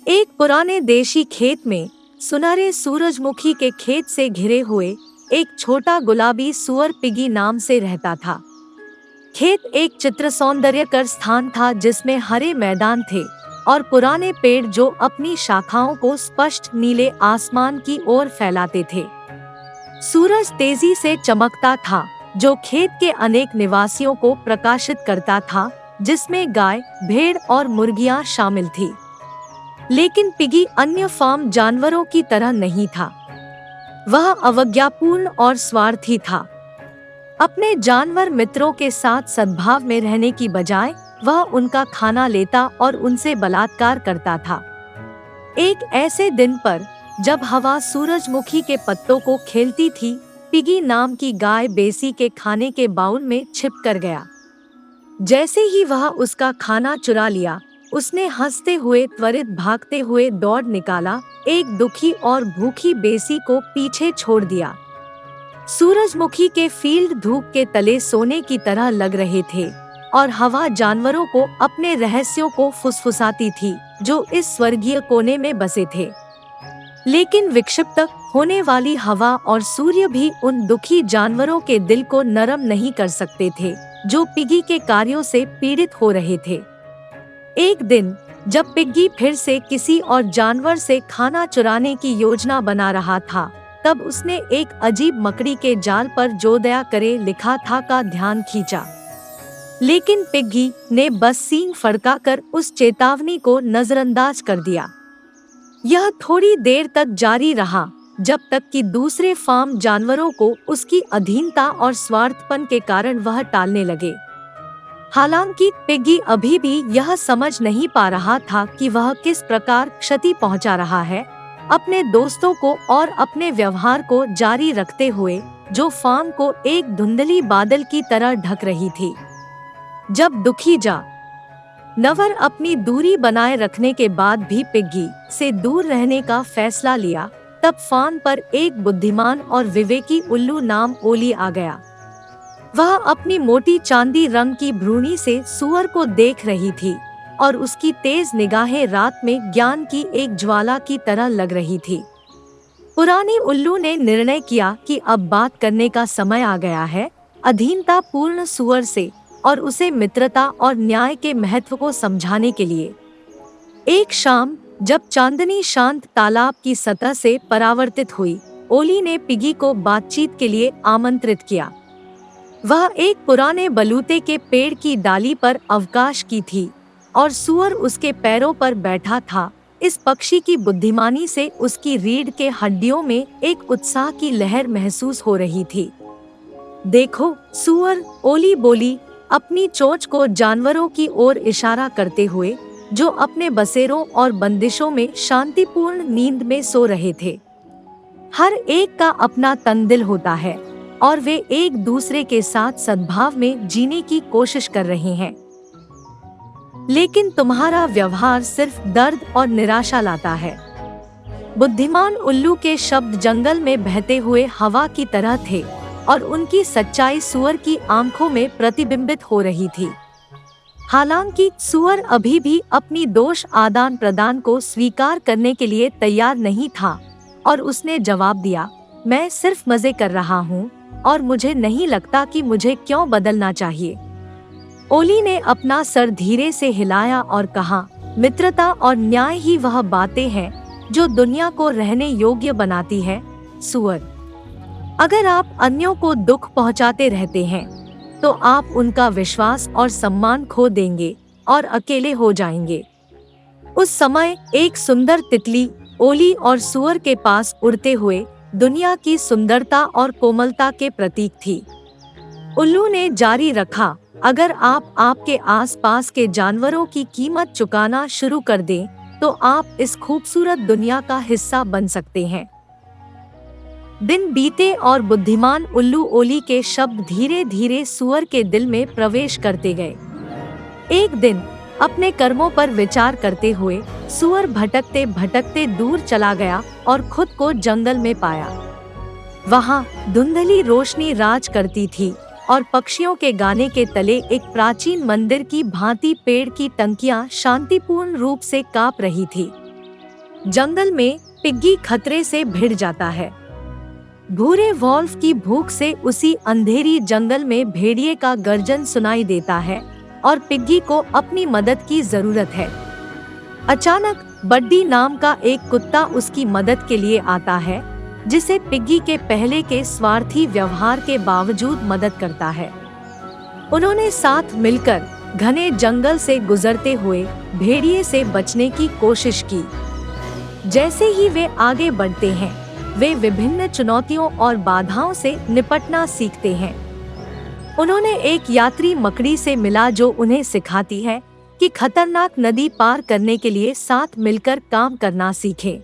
एक पुराने देशी खेत में सुनहरे सूरजमुखी के खेत से घिरे हुए एक छोटा गुलाबी सुअर पिगी नाम से रहता था। खेत एक चित्र सौंदर्यकर स्थान था जिसमें हरे मैदान थे और पुराने पेड़ जो अपनी शाखाओं को स्पष्ट नीले आसमान की ओर फैलाते थे। सूरज तेजी से चमकता था जो खेत के अनेक निवासियों को प्रकाशित करता था, जिसमें गाय, भेड़ और मुर्गियां शामिल थी। लेकिन पिगी अन्य फार्म जानवरों की तरह नहीं था। वह अवज्ञापूर्ण और स्वार्थी था। अपने जानवर मित्रों के साथ सद्भाव में रहने की बजाय वह उनका खाना लेता और उनसे बलात्कार करता था। एक ऐसे दिन पर जब हवा सूरजमुखी के पत्तों को खेलती थी, पिगी नाम की गाय बेसी के खाने के बाउल में छिप कर गया। जैसे ही वह उसका खाना चुरा लिया, उसने हंसते हुए त्वरित भागते हुए दौड़ निकाला, एक दुखी और भूखी बेसी को पीछे छोड़ दिया। सूरजमुखी के फील्ड धूप के तले सोने की तरह लग रहे थे और हवा जानवरों को अपने रहस्यों को फुसफुसाती थी जो इस स्वर्गीय कोने में बसे थे। लेकिन विक्षिप्त होने वाली हवा और सूर्य भी उन दुखी जानवरों के दिल को नरम नहीं कर सकते थे जो पिगी के कार्यों से पीड़ित हो रहे थे। एक दिन जब पिग्गी फिर से किसी और जानवर से खाना चुराने की योजना बना रहा था, तब उसने एक अजीब मकड़ी के जाल पर जो दया करे लिखा था का ध्यान खींचा। लेकिन पिग्गी ने बस सींग फड़काकर उस चेतावनी को नजरअंदाज कर दिया। यह थोड़ी देर तक जारी रहा, जब तक कि दूसरे फार्म जानवरों को उसकी अधीनता और स्वार्थपन के कारण वह टालने लगे। हालांकि पिग्गी अभी भी यह समझ नहीं पा रहा था कि वह किस प्रकार क्षति पहुंचा रहा है अपने दोस्तों को और अपने व्यवहार को जारी रखते हुए, जो फार्म को एक धुंधली बादल की तरह ढक रही थी। जब दुखी जानवर अपनी दूरी बनाए रखने के बाद भी पिग्गी से दूर रहने का फैसला लिया, तब फार्म पर एक बुद्धिमान और विवेकी उल्लू नाम ओली आ गया। वह अपनी मोटी चांदी रंग की भ्रूणी से सुअर को देख रही थी और उसकी तेज निगाहें रात में ज्ञान की एक ज्वाला की तरह लग रही थी। पुरानी उल्लू ने निर्णय किया कि अब बात करने का समय आ गया है अधीनता पूर्ण सुअर से और उसे मित्रता और न्याय के महत्व को समझाने के लिए। एक शाम जब चांदनी शांत तालाब की सतह से परावर्तित हुई, ओली ने पिगी को बातचीत के लिए आमंत्रित किया। वह एक पुराने बलूते के पेड़ की डाली पर अवकाश की थी और सुअर उसके पैरों पर बैठा था। इस पक्षी की बुद्धिमानी से उसकी रीढ़ के हड्डियों में एक उत्साह की लहर महसूस हो रही थी। देखो सुअर, ओली बोली, अपनी चोंच को जानवरों की ओर इशारा करते हुए जो अपने बसेरों और बंदिशों में शांतिपूर्ण नींद में सो रहे थे। हर एक का अपना तनदिल होता है और वे एक दूसरे के साथ सद्भाव में जीने की कोशिश कर रहे हैं। लेकिन तुम्हारा व्यवहार सिर्फ दर्द और निराशा लाता है। बुद्धिमान उल्लू के शब्द जंगल में बहते हुए हवा की तरह थे और उनकी सच्चाई सुअर की आंखों में प्रतिबिंबित हो रही थी। हालांकि सुअर अभी भी अपनी दोष आदान प्रदान को स्वीकार करने के लिए तैयार नहीं था और उसने जवाब दिया, मैं सिर्फ मजे कर रहा हूँ और मुझे नहीं लगता कि मुझे क्यों बदलना चाहिए। ओली ने अपना सर धीरे से हिलाया और कहा, मित्रता और न्याय ही वह बातें हैं जो दुनिया को रहने योग्य बनाती है। सुअर, अगर आप अन्यों को दुख पहुंचाते रहते हैं तो आप उनका विश्वास और सम्मान खो देंगे और अकेले हो जाएंगे। उस समय एक सुंदर तितली ओली और सुअर के पास उड़ते हुए दुनिया की सुंदरता और कोमलता के प्रतीक थी। उल्लू ने जारी रखा, अगर आप आपके आसपास के जानवरों की कीमत चुकाना शुरू कर दें तो आप इस खूबसूरत दुनिया का हिस्सा बन सकते हैं। दिन बीते और बुद्धिमान उल्लू ओली के शब्द धीरे धीरे सुअर के दिल में प्रवेश करते गए। एक दिन अपने कर्मों पर विचार करते हुए सुअर भटकते भटकते दूर चला गया और खुद को जंगल में पाया। वहाँ धुंधली रोशनी राज करती थी और पक्षियों के गाने के तले एक प्राचीन मंदिर की भांति पेड़ की टंकियां शांतिपूर्ण रूप से कांप रही थी। जंगल में पिग्गी खतरे से भिड़ जाता है। भूरे वॉल्फ की भूख से उसी अंधेरी जंगल में भेड़िए का गर्जन सुनाई देता है और पिग्गी को अपनी मदद की जरूरत है। अचानक बड्डी नाम का एक कुत्ता उसकी मदद के लिए आता है, जिसे पिग्गी के पहले के स्वार्थी व्यवहार के बावजूद मदद करता है। उन्होंने साथ मिलकर घने जंगल से गुजरते हुए भेड़िए से बचने की कोशिश की। जैसे ही वे आगे बढ़ते हैं, वे विभिन्न चुनौतियों और बाधाओं से निपटना सीखते हैं। उन्होंने एक यात्री मकड़ी से मिला जो उन्हें सिखाती है कि खतरनाक नदी पार करने के लिए साथ मिलकर काम करना सीखें।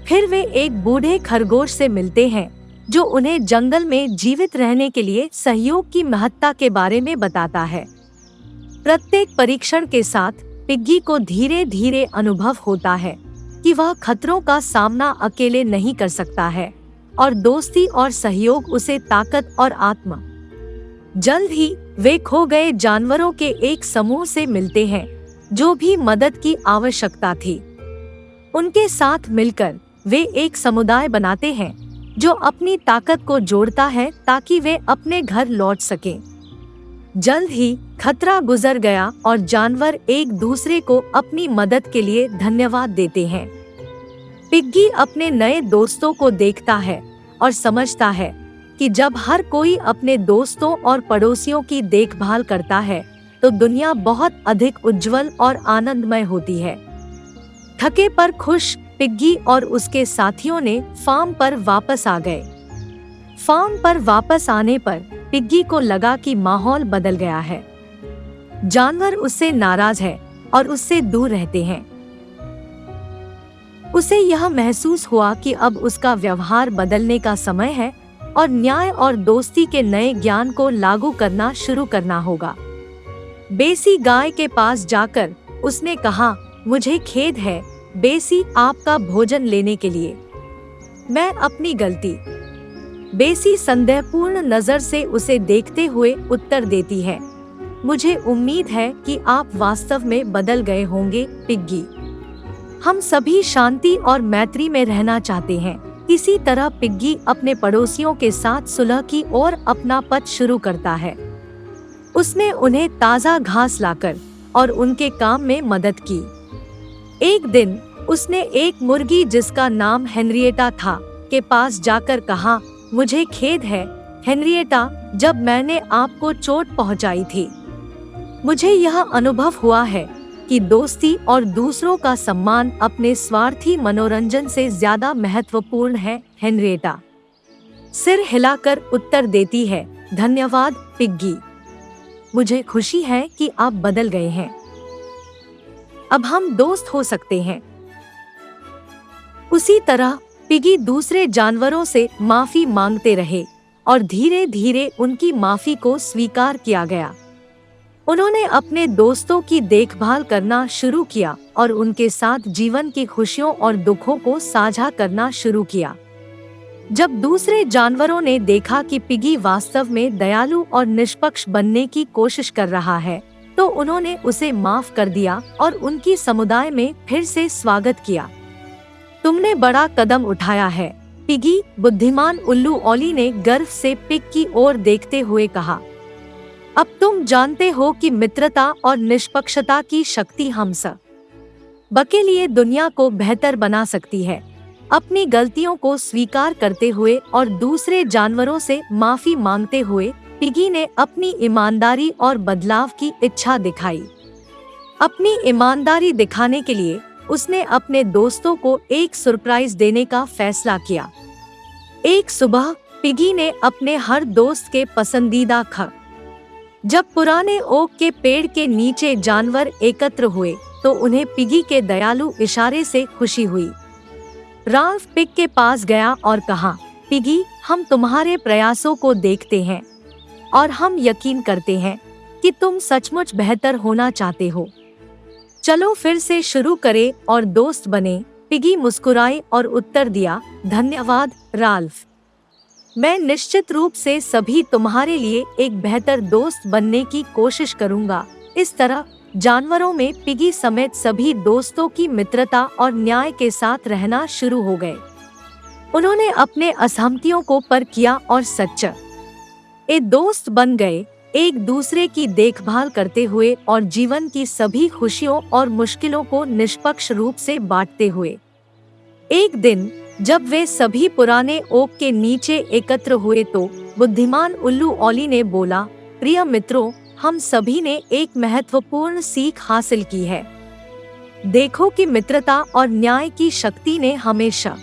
फिर वे एक बूढ़े खरगोश से मिलते हैं जो उन्हें जंगल में जीवित रहने के लिए सहयोग की महत्ता के बारे में बताता है। प्रत्येक परीक्षण के साथ पिग्गी को धीरे धीरे अनुभव होता है कि वह खतरों का सामना अकेले नहीं कर सकता है और दोस्ती और सहयोग उसे ताकत और आत्मा। जल्द ही वे खो गए जानवरों के एक समूह से मिलते हैं जो भी मदद की आवश्यकता थी। उनके साथ मिलकर वे एक समुदाय बनाते हैं जो अपनी ताकत को जोड़ता है ताकि वे अपने घर लौट सकें। जल्द ही खतरा गुजर गया और जानवर एक दूसरे को अपनी मदद के लिए धन्यवाद देते हैं। पिग्गी अपने नए दोस्तों को देखता है और समझता है कि जब हर कोई अपने दोस्तों और पड़ोसियों की देखभाल करता है तो दुनिया बहुत अधिक उज्जवल और आनंदमय होती है। थके पर खुश पिग्गी और उसके साथियों ने फार्म पर वापस आ गए। फार्म पर वापस आने पर पिग्गी को लगा कि माहौल बदल गया है। जानवर उससे नाराज है और उससे दूर रहते हैं। उसे यह महसूस हुआ कि अब उसका व्यवहार बदलने का समय है और न्याय और दोस्ती के नए ज्ञान को लागू करना शुरू करना होगा। बेसी गाय के पास जाकर उसने कहा, मुझे खेद है बेसी आपका भोजन लेने के लिए। मैं अपनी गलती। बेसी संदेहपूर्ण नजर से उसे देखते हुए उत्तर देती है, मुझे उम्मीद है कि आप वास्तव में बदल गए होंगे पिग्गी। हम सभी शांति और मैत्री में रहना चाहते हैं। इसी तरह पिग्गी अपने पड़ोसियों के साथ सुलह की ओर अपना पथ शुरू करता है। उसने उन्हें ताज़ा घास लाकर और उनके काम में मदद की। एक दिन उसने एक मुर्गी जिसका नाम हेनरिएटा था के पास जाकर कहा, मुझे खेद है हेनरिएटा, जब मैंने आपको चोट पहुंचाई थी। मुझे यह अनुभव हुआ है कि दोस्ती और दूसरों का सम्मान अपने स्वार्थी मनोरंजन से ज्यादा महत्वपूर्ण है। हेनरिएटा सिर हिलाकर उत्तर देती है, धन्यवाद पिग्गी। मुझे खुशी है कि आप बदल गए हैं। अब हम दोस्त हो सकते हैं। उसी तरह पिग्गी दूसरे जानवरों से माफी मांगते रहे और धीरे धीरे उनकी माफी को स्वीकार किया गया। उन्होंने अपने दोस्तों की देखभाल करना शुरू किया और उनके साथ जीवन की खुशियों और दुखों को साझा करना शुरू किया। जब दूसरे जानवरों ने देखा कि पिग्गी वास्तव में दयालु और निष्पक्ष बनने की कोशिश कर रहा है, तो उन्होंने उसे माफ कर दिया और उनकी समुदाय में फिर से स्वागत किया। तुमने बड़ा कदम उठाया है पिग्गी, बुद्धिमान उल्लू ओली ने गर्व से पिग की ओर देखते हुए कहा। अब तुम जानते हो कि मित्रता और निष्पक्षता की शक्ति हम सब के लिए दुनिया को बेहतर बना सकती है। अपनी गलतियों को स्वीकार करते हुए और दूसरे जानवरों से माफी मांगते हुए पिग्गी ने अपनी ईमानदारी और बदलाव की इच्छा दिखाई। अपनी ईमानदारी दिखाने के लिए उसने अपने दोस्तों को एक सरप्राइज देने का फैसला किया। एक सुबह पिग्गी ने अपने हर दोस्त के पसंदीदा जब पुराने ओक के पेड़ के नीचे जानवर एकत्र हुए तो उन्हें पिग्गी के दयालु इशारे से खुशी हुई। राल्फ पिग के पास गया और कहा, पिग्गी, हम तुम्हारे प्रयासों को देखते हैं और हम यकीन करते हैं कि तुम सचमुच बेहतर होना चाहते हो। चलो फिर से शुरू करें और दोस्त बने। पिग्गी मुस्कुराई और उत्तर दिया, धन्यवाद राल्फ। मैं निश्चित रूप से सभी तुम्हारे लिए एक बेहतर दोस्त बनने की कोशिश करूंगा। इस तरह जानवरों में पिगी समेत सभी दोस्तों की मित्रता और न्याय के साथ रहना शुरू हो गए। उन्होंने अपने असहमतियों को पर किया और सच्चे दोस्त बन गए, एक दूसरे की देखभाल करते हुए और जीवन की सभी खुशियों और मुश्किलों को निष्पक्ष रूप से बांटते हुए। एक दिन जब वे सभी पुराने ओक के नीचे एकत्र हुए तो बुद्धिमान उल्लू ओली ने बोला, प्रिय मित्रों, हम सभी ने एक महत्वपूर्ण सीख हासिल की है। देखो कि मित्रता और न्याय की शक्ति ने हमेशा